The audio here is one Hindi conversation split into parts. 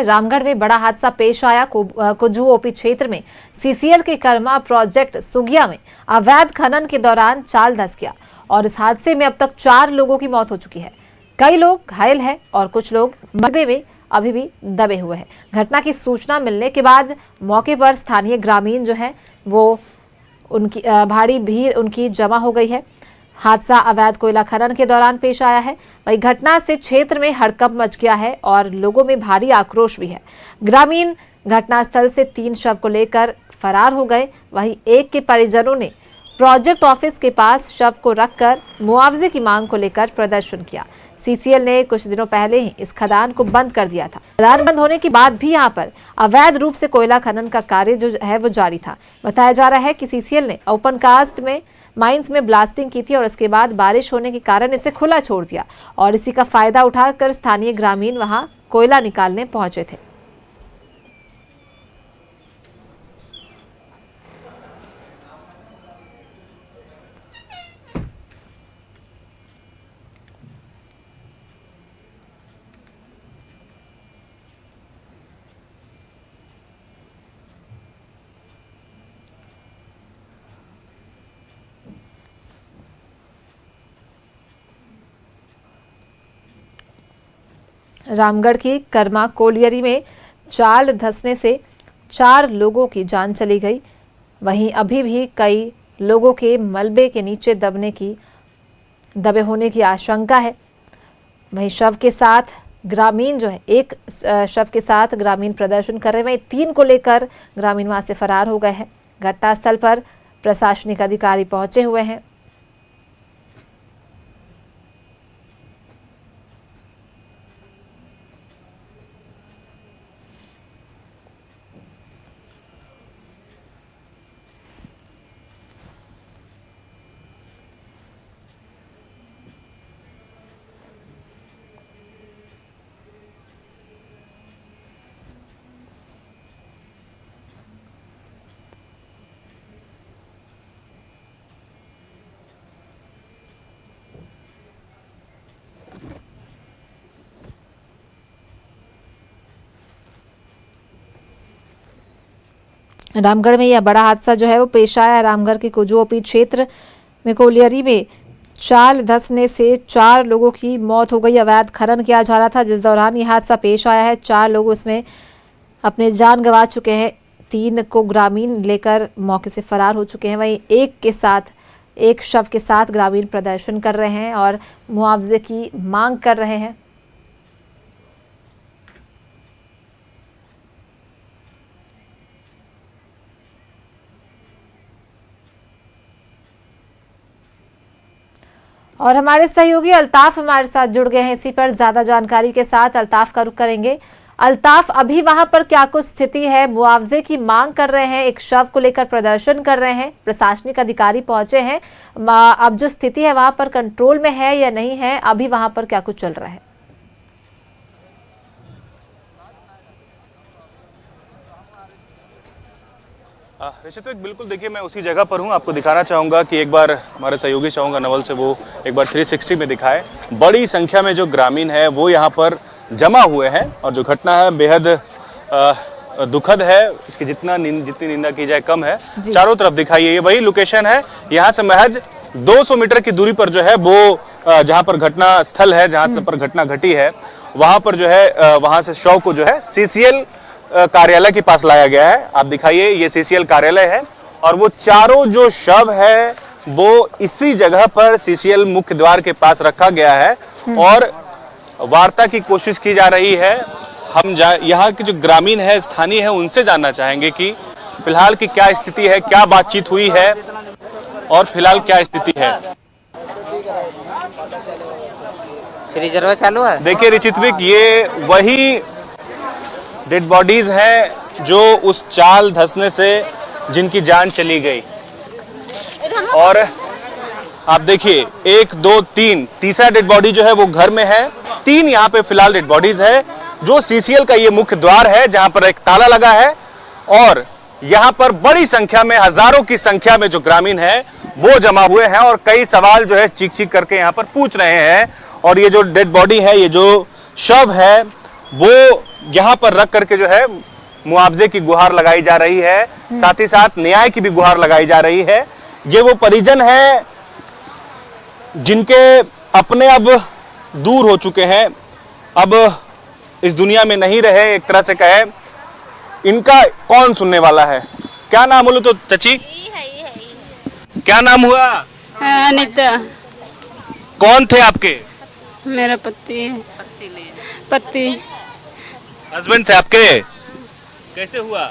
रामगढ़ में बड़ा हादसा पेश आया। कुजू ओपी क्षेत्र में सीसीएल के कर्मा प्रोजेक्ट सुगिया में अवैध खनन के दौरान चाल धस गया और इस हादसे में अब तक 4 लोगों की मौत हो चुकी है। कई लोग घायल हैं और कुछ लोग मलबे में अभी भी दबे हुए हैं। घटना की सूचना मिलने के बाद मौके पर स्थानीय ग्रामीण जो है वो उनकी भारी भीड़ उनकी जमा हो गई है। हादसा अवैध कोयला खनन के दौरान पेश आया है। वही घटना से क्षेत्र में हड़कंप मच गया है और लोगों में भारी आक्रोश भी है। ग्रामीण घटनास्थल से 3 शव को लेकर फरार हो गए। वहीं एक के परिजनों ने प्रोजेक्ट ऑफिस के पास शव को रखकर मुआवजे की मांग को लेकर प्रदर्शन किया। सीसीएल ने कुछ दिनों पहले ही इस खदान को बंद कर दिया था। खदान बंद होने के बाद भी यहां पर अवैध रूप से कोयला खनन का कार्य जो है वो जारी था। बताया जा रहा है कि सीसीएल ने ओपन कास्ट में माइंस में ब्लास्टिंग की थी और इसके बाद बारिश होने के कारण इसे खुला छोड़ दिया और इसी का फायदा उठाकर स्थानीय ग्रामीण वहां कोयला निकालने पहुंचे थे। रामगढ़ की कर्मा कोलियरी में चाल धंसने से 4 लोगों की जान चली गई। वहीं अभी भी कई लोगों के मलबे के नीचे दबे होने की आशंका है। वहीं शव के साथ ग्रामीण जो है एक शव के साथ ग्रामीण प्रदर्शन कर रहे हैं। वहीं 3 को लेकर ग्रामीण वहां से फरार हो गए हैं। घटनास्थल पर प्रशासनिक अधिकारी पहुंचे हुए हैं। रामगढ़ में यह बड़ा हादसा जो है वो पेश आया। रामगढ़ के कुजू ओपी क्षेत्र में कोलियरी में चाल धंसने से 4 लोगों की मौत हो गई। अवैध खनन किया जा रहा था जिस दौरान यह हादसा पेश आया है। 4 लोग उसमें अपने जान गंवा चुके हैं। 3 को ग्रामीण लेकर मौके से फरार हो चुके हैं। वहीं एक शव के साथ ग्रामीण प्रदर्शन कर रहे हैं और मुआवजे की मांग कर रहे हैं। और हमारे सहयोगी अल्ताफ हमारे साथ जुड़ गए हैं इसी पर ज्यादा जानकारी के साथ। अल्ताफ का रुख करेंगे। अल्ताफ, अभी वहां पर क्या कुछ स्थिति है? मुआवजे की मांग कर रहे हैं, एक शव को लेकर प्रदर्शन कर रहे हैं, प्रशासनिक अधिकारी पहुंचे हैं। अब जो स्थिति है वहां पर कंट्रोल में है या नहीं है? अभी वहां पर क्या कुछ चल रहा है? ऋषित्विक, बिल्कुल देखिए मैं उसी जगह पर हूं। आपको दिखाना चाहूँगा कि एक बार हमारे सहयोगी चाहूँगा नवल से वो एक बार 360 में दिखाए। बड़ी संख्या में जो ग्रामीण है वो यहाँ पर जमा हुए हैं और जो घटना है बेहद दुखद है। इसकी जितनी निंदा की जाए कम है। चारों तरफ दिखाइए, ये वही लोकेशन है। यहाँ से महज 200 मीटर की दूरी पर जो है वो जहाँ पर घटना स्थल है, जहाँ पर घटना घटी है, वहाँ पर जो है वहाँ से शव को जो है सीसीएल कार्यालय के पास लाया गया है। आप दिखाइए, ये सीसीएल कार्यालय है और वो चारों जो शव है वो इसी जगह पर सीसीएल मुख्य द्वार के पास रखा गया है और वार्ता की कोशिश की जा रही है। हम यहाँ के जो ग्रामीण है, स्थानीय है, उनसे जानना चाहेंगे कि फिलहाल की क्या स्थिति है, क्या बातचीत हुई है और फिलहाल क्या स्थिति है। रिजर्व चालू है। देखिए ऋषित्विक, ये वही डेड बॉडीज हैं जो उस चाल धंसने से जिनकी जान चली गई। और आप देखिए 1 2 3 तीसरा डेड बॉडी जो है वो घर में है। 3 यहाँ पे फिलहाल डेड बॉडीज है। जो सीसीएल का ये मुख्य द्वार है जहां पर एक ताला लगा है और यहाँ पर बड़ी संख्या में, हजारों की संख्या में जो ग्रामीण है वो जमा हुए हैं और कई सवाल जो है चीख चीख करके यहाँ पर पूछ रहे हैं। और ये जो डेड बॉडी है, ये जो शव है वो यहाँ पर रख करके जो है मुआवजे की गुहार लगाई जा रही है, साथ ही साथ न्याय की भी गुहार लगाई जा रही है। ये वो परिजन है जिनके अपने अब दूर हो चुके हैं, अब इस दुनिया में नहीं रहे, एक तरह से कहे। इनका कौन सुनने वाला है? क्या नाम बोलो तो चची? क्या नाम हुआ? अनिता। कौन थे आपके? मेरा पति है। पति हस्बैंड थे आपके? कैसे हुआ?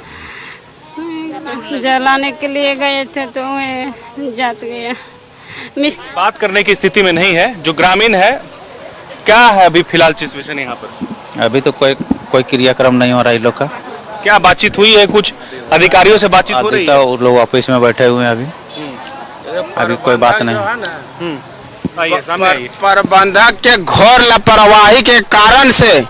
जलाने के लिए गए थे तो मैं जात गया। बात करने की स्थिति में नहीं है। जो ग्रामीण है, क्या है अभी फिलहाल सिचुएशन यहाँ पर? अभी तो कोई क्रियाक्रम नहीं हो रहा है लोग का। क्या बातचीत हुई है? कुछ अधिकारियों से बातचीत हो रही है? वो लोग ऑफिस में बैठे हुए हैं अभी कोई बात नहीं। आइए, सामने आइए। प्रबंधक के घोर लापरवाही के कारण से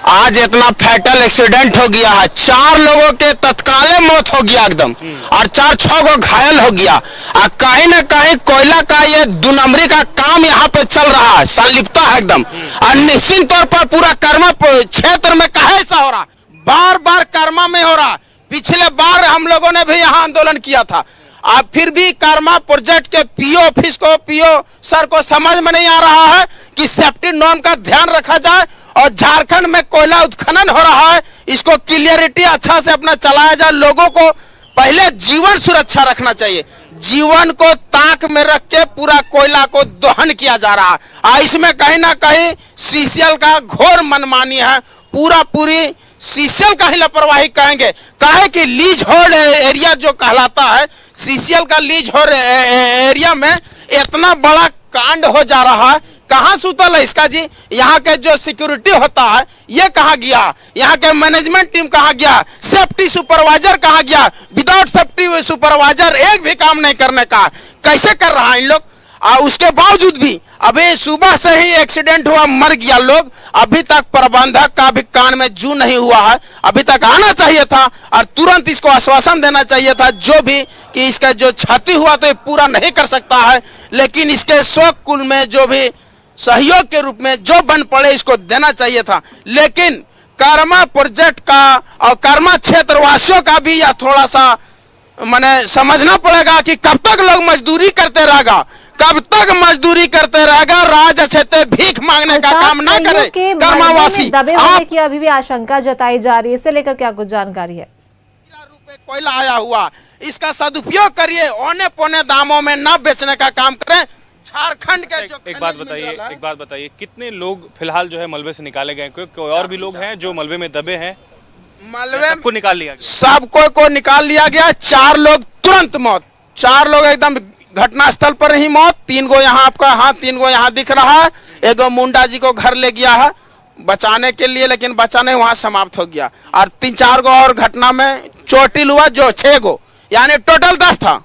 आज इतना फैटल एक्सीडेंट हो गया है। 4 लोगों के तत्काल मौत हो गया एकदम, और 4-6 को घायल हो गया। और कहीं न कहीं कोयला का ये 2 नंबरी का काम यहाँ पे चल रहा है, संलिप्तता है एकदम। और निश्चित तौर पर पूरा कर्मा क्षेत्र में कहा ऐसा हो रहा, बार बार कर्मा में हो रहा। पिछले बार हम लोगों ने भी यहाँ आंदोलन किया था। अब फिर भी कर्मा प्रोजेक्ट के पीओ ऑफिस को, पीओ सर को समझ में नहीं आ रहा है कि सेफ्टी नॉर्म का ध्यान रखा जाए। और झारखंड में कोयला उत्खनन हो रहा है, इसको क्लियरिटी अच्छा से अपना चलाया जाए। लोगों को पहले जीवन सुरक्षा रखना चाहिए, जीवन को ताक में रख के पूरा कोयला को दोहन किया जा रहा है। इसमें कहीं ना कहीं सीसीएल का घोर मनमानी है। पूरी सीसीएल का ही लापरवाही कहेंगे। कहे कि लीज होल्ड एरिया जो कहलाता है, सीसीएल का लीज होल्ड एरिया में इतना बड़ा कांड हो जा रहा है। कहां सुतल है इसका जी? यहाँ के जो सिक्योरिटी होता है ये कहाँ गया? यहाँ के मैनेजमेंट टीम कहाँ गया? सेफ्टी सुपरवाइजर कहाँ गया? विदाउट सेफ्टी सुपरवाइजर एक भी काम नहीं करने का। कैसे कर रहा है इन लोग? उसके बावजूद भी अभी सुबह से ही एक्सीडेंट हुआ, मर गया लोग। अभी तक प्रबंधक का भी कान में जू नहीं हुआ है। अभी तक आना चाहिए था और तुरंत इसको आश्वासन देना चाहिए था जो भी कि इसका जो क्षति हुआ तो ये पूरा नहीं कर सकता है, लेकिन इसके शोक कुल में जो भी सहयोग के रूप में जो बन पड़े इसको देना चाहिए था। लेकिन कर्मा प्रोजेक्ट का और कर्मा क्षेत्रवासियों का भी यह थोड़ा सा मैंने समझना पड़ेगा कि कब तक लोग मजदूरी करते रहेगा, कब तक मजदूरी करते रहेगा। राज अच्छे भीख मांगने का काम ना करे कर्मावासी। दबे होने की अभी भी आशंका जताई जा रही है, इससे लेकर क्या कुछ जानकारी है? रुपए कोयला आया हुआ, इसका सदुपयोग करिए, औने पौने दामों में न बेचने का काम करें। झारखंड के जो एक बात बताइए, कितने लोग फिलहाल जो है मलबे से निकाले गए? कोई और भी लोग हैं जो मलबे में दबे हैं? मलबे सबको निकाल लिया गया? सबको को निकाल लिया गया। 4 लोग तुरंत मौत, 4 लोग एकदम घटना स्थल पर ही मौत। 3 गो यहाँ आपका, हाँ 3 गो यहाँ दिख रहा है। एक मुंडा जी को घर ले गया है बचाने के लिए, लेकिन बचा नहीं, वहां समाप्त हो गया। और 3-4 गो और घटना में चोटिल हुआ, जो 6 गो यानी टोटल 10 था।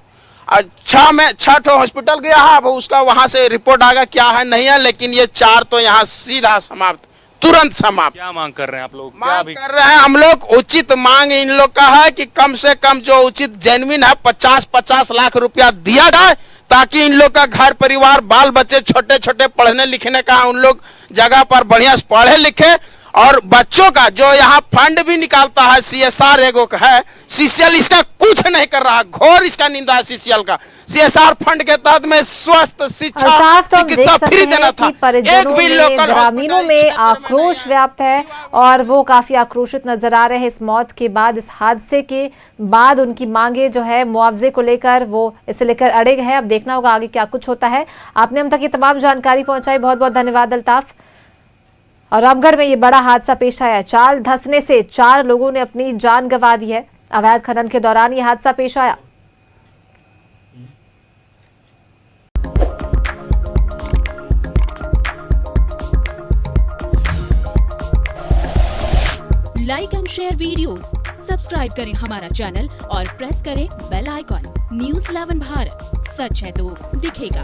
और 6 ठो हॉस्पिटल गया है। अब उसका वहां से रिपोर्ट आएगा क्या है नहीं है, लेकिन ये 4 तो यहाँ सीधा समाप्त, तुरंत समाप्त। क्या मांग कर रहे हैं आप लोग? मांग कर रहे हैं हम लोग, उचित मांग इन लोग का है कि कम से कम जो उचित जेन्युइन है 50-50 लाख रुपया दिया जाए, ताकि इन लोग का घर परिवार, बाल बच्चे छोटे छोटे पढ़ने लिखने का उन लोग जगह पर बढ़िया से पढ़े लिखे। और बच्चों का जो यहाँ फंड भी निकालता है, CSR एगो है, सीसीएल इसका कुछ नहीं कर रहा। घोर इसका निंदा है सीसीएल का। CSR फंड के तहत में स्वस्थ शिक्षा, चिकित्सा फ्री देना था। एक भी लोकल ग्रामीणों में आक्रोश व्याप्त है और वो काफी आक्रोशित नजर आ रहे हैं इस मौत के बाद, इस हादसे के बाद। उनकी मांगे जो है मुआवजे को लेकर, वो इसे लेकर अड़े हैं। अब देखना होगा आगे क्या कुछ होता है। आपने हम तक ये तमाम जानकारी पहुंचाई, बहुत बहुत धन्यवाद अल्ताफ। और रामगढ़ में ये बड़ा हादसा पेश आया। चाल धंसने से 4 लोगों ने अपनी जान गंवा दी है। अवैध खनन के दौरान ये हादसा पेश आया। Like and share videos, subscribe करें हमारा चैनल और प्रेस करें बेल आइकॉन। न्यूज़ 11 भारत, सच है तो दिखेगा।